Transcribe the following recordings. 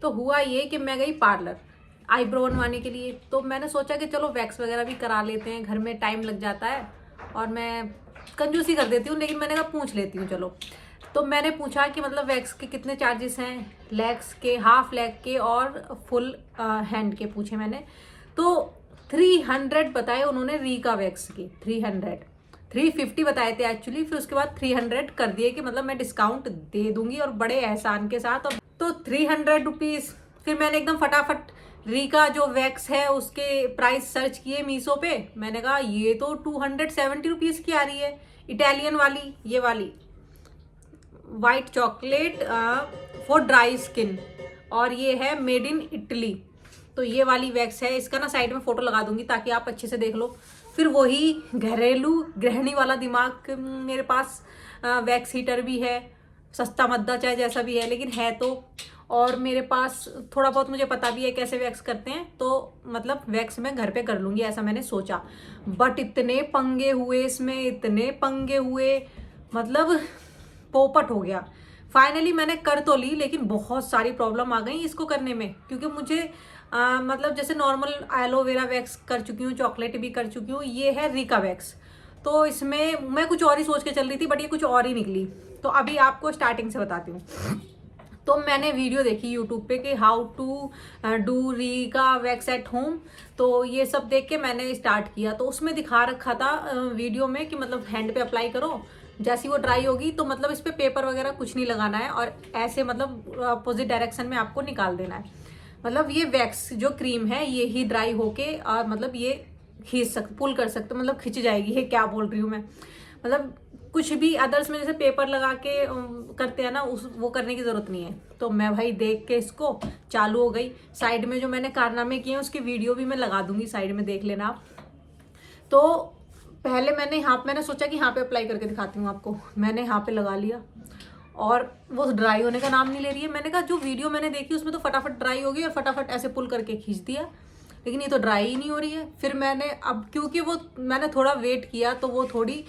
तो हुआ ये कि मैं गई पार्लर आईब्रो बनवाने के लिए। तो मैंने सोचा कि चलो वैक्स वगैरह भी करा लेते हैं, घर में टाइम लग जाता है और मैं कंजूसी कर देती हूँ, लेकिन मैंने कहा पूछ लेती हूँ चलो। तो मैंने पूछा कि मतलब वैक्स के कितने चार्जेस हैं, लेग्स के, हाफ लेग के और फुल हैंड के पूछे मैंने। तो 300 बताए उन्होंने रीका वैक्स की। 350 बताए थे एक्चुअली, फिर उसके बाद 300 कर दिए कि मतलब मैं डिस्काउंट दे दूंगी और बड़े एहसान के साथ। और तो 300 रुपीज़। फिर मैंने एकदम फटाफट रीका जो वैक्स है उसके प्राइस सर्च किए मीशो पे। मैंने कहा ये तो 270 रुपीज़ की आ रही है, इटालियन वाली, ये वाली white chocolate for dry skin, और ये है मेड इन इटली। तो ये वाली वैक्स है, इसका ना साइड में फोटो लगा दूंगी ताकि आप अच्छे से देख लो। फिर वही घरेलू गृहिणी वाला दिमाग मेरे पास, वैक्स हीटर भी है, सस्ता मद्दा चाहे जैसा भी है लेकिन है तो। और मेरे पास थोड़ा बहुत मुझे पता भी है कैसे वैक्स करते हैं, तो मतलब वैक्स मैं घर पे कर लूंगी ऐसा मैंने सोचा। बट इतने पंगे हुए इसमें, इतने पंगे हुए, मतलब पोपट हो गया। फाइनली मैंने कर तो ली, लेकिन बहुत सारी प्रॉब्लम आ गई इसको करने में, क्योंकि मुझे मतलब जैसे नॉर्मल एलोवेरा वैक्स कर चुकी हूँ, चॉकलेट भी कर चुकी हूँ, ये है रीका वैक्स। तो इसमें मैं कुछ और ही सोच के चल रही थी, बट ये कुछ और ही निकली। तो अभी आपको स्टार्टिंग से बताती हूँ। तो मैंने वीडियो देखी यूट्यूब पे कि how to do Rica wax at home. तो ये सब देख के मैंने स्टार्ट किया। तो उसमें दिखा रखा था वीडियो में कि मतलब हैंड पे अप्लाई करो, जैसी वो ड्राई होगी तो मतलब इस पे पेपर वगैरह कुछ नहीं लगाना है, और ऐसे मतलब अपोजिट डायरेक्शन में आपको निकाल देना है। मतलब ये वैक्स जो क्रीम है ये ही ड्राई होके और मतलब ये खींच सकते, पुल कर सकते, मतलब खिंच जाएगी। ये क्या बोल रही हूँ मैं, मतलब कुछ भी अदर्स में जैसे पेपर लगा के करते हैं ना, उस वो करने की जरूरत नहीं है। तो मैं भाई देख के इसको चालू हो गई। साइड में जो मैंने कारनामे किए हैं उसकी वीडियो भी मैं लगा दूंगी, साइड में देख लेना आप। तो पहले मैंने सोचा कि यहाँ पे अप्लाई करके दिखाती हूँ आपको। मैंने यहाँ पे लगा लिया और वो ड्राई होने का नाम नहीं ले रही है। मैंने कहा जो वीडियो मैंने देखी उसमें तो फटाफट ड्राई होगी और फटाफट ऐसे पुल करके खींच दिया, लेकिन ये तो ड्राई ही नहीं हो रही है। फिर मैंने अब क्योंकि वो मैंने थोड़ा वेट किया तो वो थोड़ी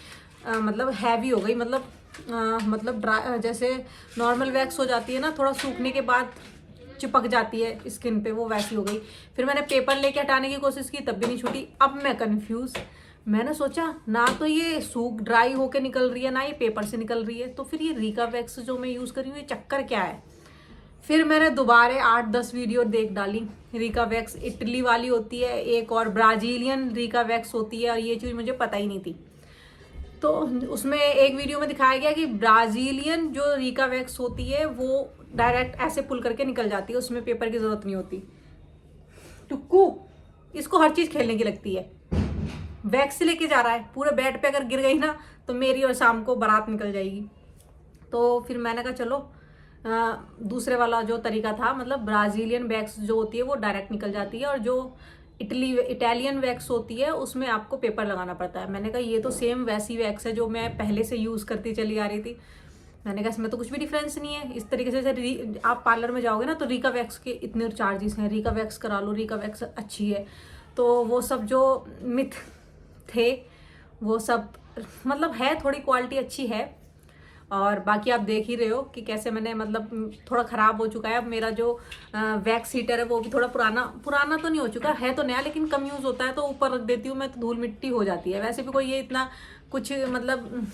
मतलब हैवी हो गई, मतलब ड्राई जैसे नॉर्मल वैक्स हो जाती है ना, थोड़ा सूखने के बाद चिपक जाती है स्किन पे, वो वैसी हो गई। फिर मैंने पेपर लेके हटाने की कोशिश की, तब भी नहीं छूटी। अब मैं कंफ्यूज, मैंने सोचा ना तो ये सूख ड्राई होके निकल रही है, ना ये पेपर से निकल रही है, तो फिर ये रीका वैक्स जो मैं यूज़ कर रही हूँ ये चक्कर क्या है। फिर मैंने दोबारा 8-10 वीडियो देख डाली। रीका वैक्स इटली वाली होती है, एक और ब्राजीलियन रीका वैक्स होती है, और ये चीज़ मुझे पता ही नहीं थी। तो उसमें एक वीडियो में दिखाया गया कि ब्राजीलियन जो रीका वैक्स होती है वो डायरेक्ट ऐसे पुल करके निकल जाती है, उसमें पेपर की जरूरत नहीं होती। टुक्कू, इसको हर चीज खेलने की लगती है। वैक्स लेके जा रहा है, पूरे बेड पे अगर गिर गई ना तो मेरी और शाम को बारात निकल जाएगी। तो फिर मैंने कहा चलो दूसरे वाला जो तरीका था, मतलब ब्राजीलियन वैक्स जो होती है वो डायरेक्ट निकल जाती है, और जो इटालियन वैक्स होती है उसमें आपको पेपर लगाना पड़ता है। मैंने कहा ये तो सेम वैसी वैक्स है जो मैं पहले से यूज़ करती चली आ रही थी। मैंने कहा इसमें तो कुछ भी डिफरेंस नहीं है। इस तरीके से आप पार्लर में जाओगे ना तो रीका वैक्स के इतने चार्जेस हैं, रीका वैक्स करा लो, रीका वैक्स अच्छी है। तो वो सब जो मिथ थे वो सब, मतलब है, थोड़ी क्वालिटी अच्छी है। और बाकी आप देख ही रहे हो कि कैसे मैंने मतलब थोड़ा ख़राब हो चुका है। अब मेरा जो वैक्स हीटर है वो भी थोड़ा पुराना पुराना तो नहीं हो चुका है, तो नया, लेकिन कम यूज़ होता है तो ऊपर रख देती हूँ मैं तो धूल मिट्टी हो जाती है। वैसे भी कोई ये इतना कुछ मतलब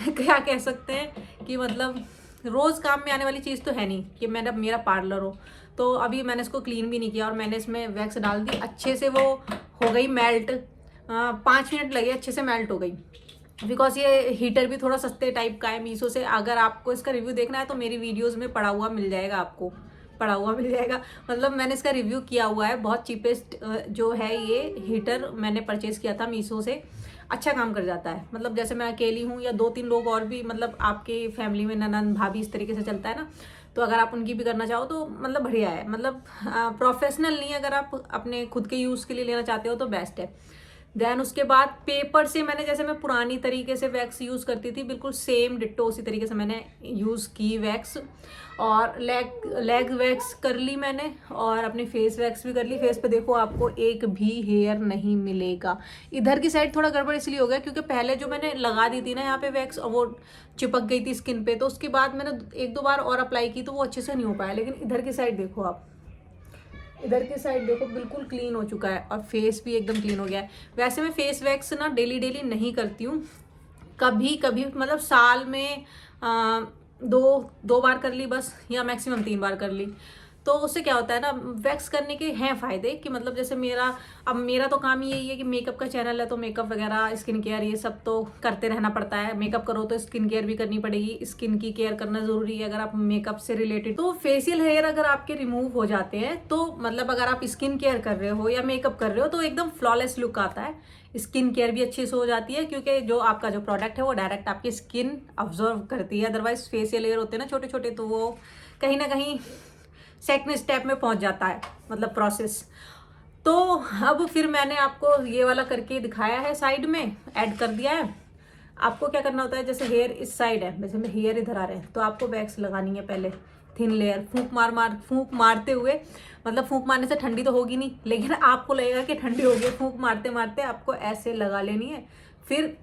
क्या कह सकते हैं कि मतलब रोज़ काम में आने वाली चीज़ तो है नहीं कि मेरा पार्लर हो। तो अभी मैंने इसको क्लीन भी नहीं किया और मैंने इसमें वैक्स डाल दी, अच्छे से वो हो गई मेल्ट। 5 मिनट लगे, अच्छे से मेल्ट हो गई। बिकॉज ये हीटर भी थोड़ा सस्ते टाइप का है मीशो से। अगर आपको इसका रिव्यू देखना है तो मेरी वीडियोस में पड़ा हुआ मिल जाएगा, आपको पड़ा हुआ मिल जाएगा। मतलब मैंने इसका रिव्यू किया हुआ है। बहुत चीपेस्ट जो है ये हीटर मैंने परचेज किया था मीशो से। अच्छा काम कर जाता है, मतलब जैसे मैं अकेली हूँ या 2-3 लोग और भी, मतलब आपके फैमिली में ननद भाभी इस तरीके से चलता है ना, तो अगर आप उनकी भी करना चाहो तो मतलब बढ़िया है। मतलब प्रोफेशनल नहीं, अगर आप अपने खुद के यूज़ के लिए लेना चाहते हो तो बेस्ट है। देन उसके बाद पेपर से मैंने, जैसे मैं पुरानी तरीके से वैक्स यूज़ करती थी, बिल्कुल सेम डिट्टो उसी तरीके से मैंने यूज़ की वैक्स। और लेग वैक्स कर ली मैंने, और अपनी फेस वैक्स भी कर ली। फेस पे देखो आपको एक भी हेयर नहीं मिलेगा। इधर की साइड थोड़ा गड़बड़ इसलिए हो गया क्योंकि पहले जो मैंने लगा दी थी ना यहाँ पे वैक्स, वो चिपक गई थी स्किन पे, तो उसके बाद मैंने 1-2 बार और अप्लाई की तो वो अच्छे से नहीं हो पाया। लेकिन इधर की साइड देखो आप, इधर की साइड देखो बिल्कुल क्लीन हो चुका है, और फेस भी एकदम क्लीन हो गया है। वैसे मैं फेस वैक्स ना डेली डेली नहीं करती हूँ, कभी कभी मतलब साल में दो बार कर ली बस, या मैक्सिमम 3 बार कर ली। तो उससे क्या होता है ना, वैक्स करने के हैं फ़ायदे कि मतलब जैसे मेरा तो काम ही यही है कि मेकअप का चैनल है, तो मेकअप वगैरह, स्किन केयर, ये सब तो करते रहना पड़ता है। मेकअप करो तो स्किन केयर भी करनी पड़ेगी, स्किन की केयर करना ज़रूरी है अगर आप मेकअप से रिलेटेड। तो फेशियल हेयर अगर आपके रिमूव हो जाते हैं, तो मतलब अगर आप स्किन केयर कर रहे हो या मेकअप कर रहे हो, तो एकदम फ्लॉलेस लुक आता है। स्किन केयर भी अच्छे से हो जाती है, क्योंकि जो आपका जो प्रोडक्ट है वो डायरेक्ट आपकी स्किन ऑब्जर्व करती है। अदरवाइज फेशियल लेयर होते हैं ना छोटे छोटे, तो वो कहीं ना कहीं सेकंड स्टेप में पहुंच जाता है, मतलब प्रोसेस। तो अब फिर मैंने आपको ये वाला करके दिखाया है, साइड में ऐड कर दिया है। आपको क्या करना होता है, जैसे हेयर इस साइड है, जैसे हेयर इधर आ रहे हैं, तो आपको वैक्स लगानी है पहले, थिन लेयर, फूंक मारते हुए। मतलब फूंक मारने से ठंडी तो होगी नहीं, लेकिन आपको लगेगा कि ठंडी होगी। फूंक मारते मारते आपको ऐसे लगा लेनी है। फिर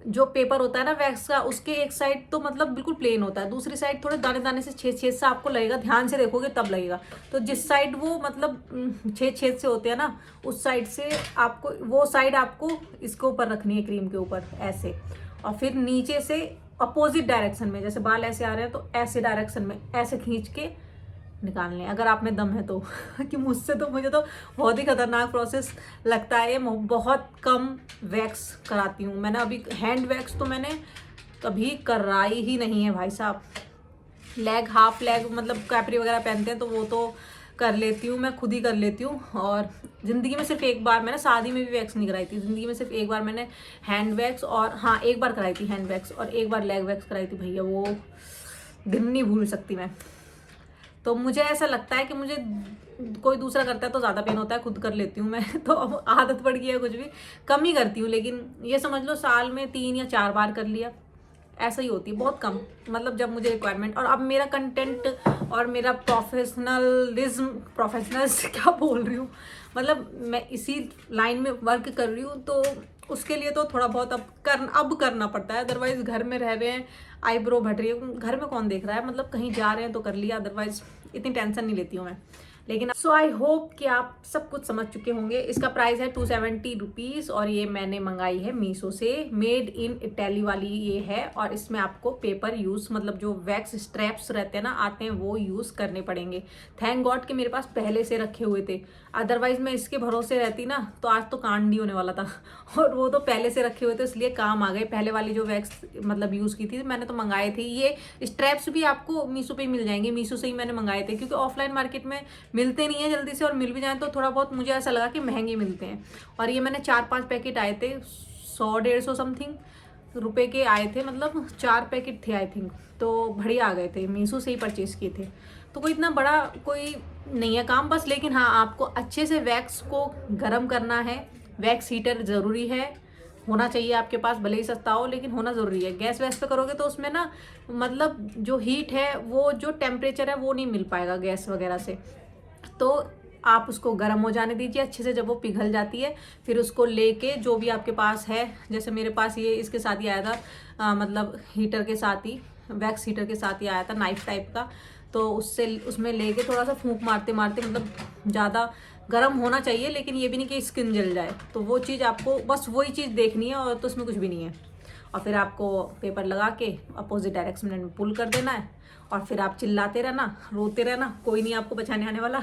जो पेपर होता है ना वैक्स का, उसके एक साइड तो मतलब बिल्कुल प्लेन होता है, दूसरी साइड थोड़े दाने दाने से छेद छेद से आपको लगेगा, ध्यान से देखोगे तब लगेगा। तो जिस साइड वो मतलब छेद छेद से होते हैं ना, उस साइड से आपको, वो साइड आपको इसके ऊपर रखनी है, क्रीम के ऊपर ऐसे। और फिर नीचे से अपोजिट डायरेक्शन में, जैसे बाल ऐसे आ रहे हैं तो ऐसे डायरेक्शन में ऐसे खींच के निकालने, अगर आप में दम है तो कि मुझे तो बहुत ही खतरनाक प्रोसेस लगता है ये। बहुत कम वैक्स कराती हूँ मैंने। अभी हैंड वैक्स तो मैंने कभी कराई ही नहीं है भाई साहब। लेग, हाफ लेग, मतलब कैपरी वगैरह पहनते हैं तो वो तो कर लेती हूँ, मैं खुद ही कर लेती हूँ। और ज़िंदगी में सिर्फ एक बार, मैंने शादी में भी वैक्स नहीं कराई थी, ज़िंदगी में सिर्फ एक बार मैंने हैंड वैक्स, और हाँ एक बार कराई थी हैंड वैक्स, और एक बार लेग वैक्स कराई थी भैया, वो दिन नहीं भूल सकती मैं। तो मुझे ऐसा लगता है कि मुझे कोई दूसरा करता है तो ज़्यादा पेन होता है, खुद कर लेती हूँ मैं तो अब आदत पड़ गई है, कुछ भी कम ही करती हूँ। लेकिन ये समझ लो साल में 3 या 4 बार कर लिया, ऐसा ही होती है, बहुत कम। मतलब जब मुझे रिक्वायरमेंट, और अब मेरा कंटेंट और मेरा प्रोफेशनल क्या बोल रही हूँ, मतलब मैं इसी लाइन में वर्क कर रही हूँ, तो उसके लिए तो थोड़ा बहुत अब करना पड़ता है। अदरवाइज घर में रह रहे हैं, आईब्रो बढ़ रही है, घर में कौन देख रहा है, मतलब कहीं जा रहे हैं तो कर लिया, अदरवाइज इतनी टेंशन नहीं लेती हूँ मैं। लेकिन सो आई होप कि आप सब कुछ समझ चुके होंगे। इसका प्राइस है 270 रुपीज़, और ये मैंने मंगाई है मीशो से, मेड इन इटली वाली ये है। और इसमें आपको पेपर यूज़, मतलब जो वैक्स स्ट्रैप्स रहते हैं ना, आते हैं, वो यूज़ करने पड़ेंगे। थैंक गॉड कि मेरे पास पहले से रखे हुए थे, अदरवाइज मैं इसके भरोसे रहती ना तो आज तो कांड ही होने वाला था। और वो तो पहले से रखे हुए थे, इसलिए काम आ गए। पहले वाली जो वैक्स मतलब यूज़ की थी मैंने, तो मंगाए थे। ये स्ट्रैप्स भी आपको मीशो पे ही मिल जाएंगे, मीशो से ही मैंने मंगाए थे, क्योंकि ऑफलाइन मार्केट में मिलते नहीं है जल्दी से, और मिल भी जाए तो थोड़ा बहुत मुझे ऐसा लगा कि महंगे मिलते हैं। और ये मैंने 4-5 पैकेट आए थे, 100-150 समथिंग रुपए के आए थे, मतलब 4 पैकेट थे आई थिंक, तो बढ़िया आ गए थे, मीशो से ही परचेज किए थे। तो कोई इतना बड़ा कोई नहीं है काम बस, लेकिन हाँ आपको अच्छे से वैक्स को गर्म करना है। वैक्स हीटर ज़रूरी है, होना चाहिए आपके पास, भले ही सस्ता हो लेकिन होना ज़रूरी है। गैस वैस पे करोगे तो उसमें ना मतलब जो हीट है, वो जो टेम्परेचर है वो नहीं मिल पाएगा गैस वगैरह से। तो आप उसको गर्म हो जाने दीजिए अच्छे से। जब वो पिघल जाती है, फिर उसको लेके जो भी आपके पास है, जैसे मेरे पास ये इसके साथ ही आया था, मतलब हीटर के साथ ही, वैक्स हीटर के साथ ही आया था, नाइफ टाइप का। तो उसमें लेके थोड़ा सा फूंक मारते मारते, मतलब ज़्यादा गर्म होना चाहिए, लेकिन ये भी नहीं कि स्किन जल जाए। तो वो चीज़ आपको बस वही चीज़ देखनी है, और तो उसमें कुछ भी नहीं है। और फिर आपको पेपर लगा के अपोजिट डायरेक्शन में पुल कर देना है, और फिर आप चिल्लाते रहना, रोते रहना, कोई नहीं आपको बचाने आने वाला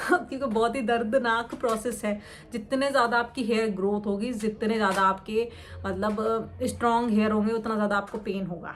क्योंकि बहुत ही दर्दनाक प्रोसेस है। जितने ज़्यादा आपकी हेयर ग्रोथ होगी, जितने ज़्यादा आपके मतलब स्ट्रॉन्ग हेयर होंगे, उतना ज़्यादा आपको पेन होगा।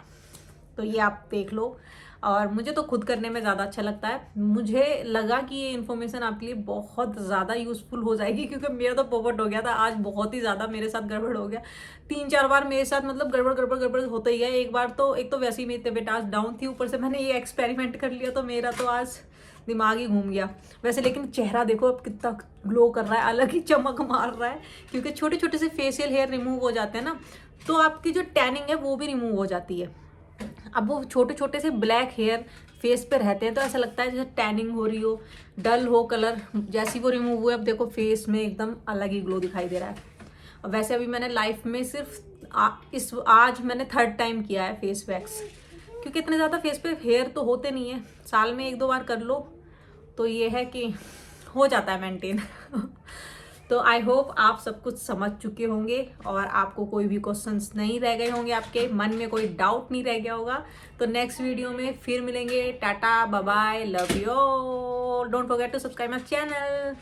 तो ये आप देख लो। और मुझे तो खुद करने में ज़्यादा अच्छा लगता है। मुझे लगा कि ये इन्फॉर्मेशन आपके लिए बहुत ज़्यादा यूज़फुल हो जाएगी, क्योंकि मेरा तो पोपट हो गया था आज, बहुत ही ज़्यादा मेरे साथ गड़बड़ हो गया। 3-4 बार मेरे साथ मतलब गड़बड़ होता ही है। एक बार तो, एक तो वैसे ही मेरी तबीयत आज डाउन थी, ऊपर से मैंने ये एक्सपेरिमेंट कर लिया, तो मेरा तो आज दिमाग ही घूम गया वैसे। लेकिन चेहरा देखो अब कितना ग्लो कर रहा है, अलग ही चमक मार रहा है, क्योंकि छोटे छोटे से फेशियल हेयर रिमूव हो जाते हैं ना, तो आपकी जो टैनिंग है वो भी रिमूव हो जाती है। अब वो छोटे छोटे से ब्लैक हेयर फेस पे रहते हैं तो ऐसा लगता है जैसे टैनिंग हो रही हो, डल हो कलर, जैसी वो रिमूव हुए अब देखो फेस में एकदम अलग ही ग्लो दिखाई दे रहा है। और वैसे अभी मैंने लाइफ में सिर्फ आज मैंने 3rd टाइम किया है फेस वैक्स, क्योंकि इतने ज़्यादा फेस पे हेयर तो होते नहीं है, साल में 1-2 बार कर लो तो ये है कि हो जाता है मेंटेन। तो आई होप आप सब कुछ समझ चुके होंगे और आपको कोई भी क्वेश्चंस नहीं रह गए होंगे, आपके मन में कोई डाउट नहीं रह गया होगा। तो नेक्स्ट वीडियो में फिर मिलेंगे। Tata bye bye, love you, don't forget to subscribe my channel.